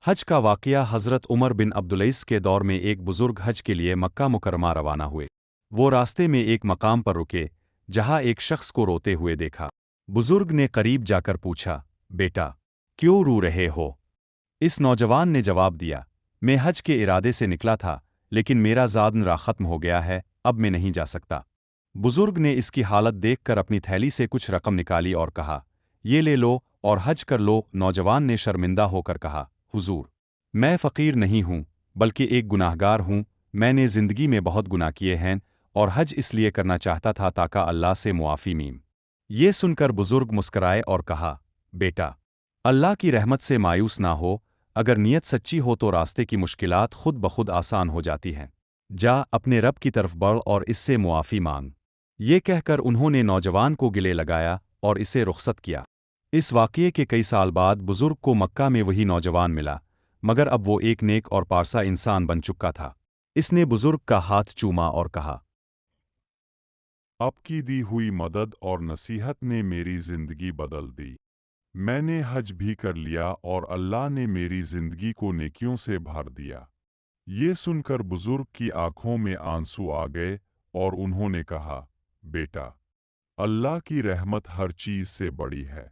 हज का वाक़या हज़रत उमर बिन अब्दुलैस के दौर में एक बुज़ुर्ग हज के लिए मक्का मुकर्रमा रवाना हुए। वो रास्ते में एक मकाम पर रुके, जहाँ एक शख्स को रोते हुए देखा। बुज़ुर्ग ने करीब जाकर पूछा, बेटा, क्यों रो रहे हो? इस नौजवान ने जवाब दिया, मैं हज के इरादे से निकला था, लेकिन मेरा ज़ाद ख़त्म हो गया है, अब मैं नहीं जा सकता। बुज़ुर्ग ने इसकी हालत देखकर अपनी थैली से कुछ रकम निकाली और कहा, ये ले लो और हज कर लो। नौजवान ने शर्मिंदा होकर कहा, हुजूर, मैं फ़कीर नहीं हूँ, बल्कि एक गुनाहगार हूँ। मैंने ज़िंदगी में बहुत गुनाह किए हैं और हज इसलिए करना चाहता था ताकि अल्लाह से मुआफ़ी मीम। ये सुनकर बुज़ुर्ग मुस्कराए और कहा, बेटा, अल्लाह की रहमत से मायूस ना हो। अगर नीयत सच्ची हो तो रास्ते की मुश्किलात खुद ब खुद आसान हो जाती हैं। जा अपने रब की तरफ बढ़ और इससे मुआफ़ी मांग। ये कहकर उन्होंने नौजवान को गिले लगाया और इसे रुखसत किया। इस वाक़ये के कई साल बाद बुज़ुर्ग को मक्का में वही नौजवान मिला, मगर अब वो एक नेक और पारसा इंसान बन चुका था। इसने बुज़ुर्ग का हाथ चूमा और कहा, आपकी दी हुई मदद और नसीहत ने मेरी ज़िंदगी बदल दी। मैंने हज भी कर लिया और अल्लाह ने मेरी ज़िंदगी को नेकियों से भर दिया। ये सुनकर बुज़ुर्ग की आंखों में आंसू आ गए और उन्होंने कहा, बेटा, अल्लाह की रहमत हर चीज़ से बड़ी है।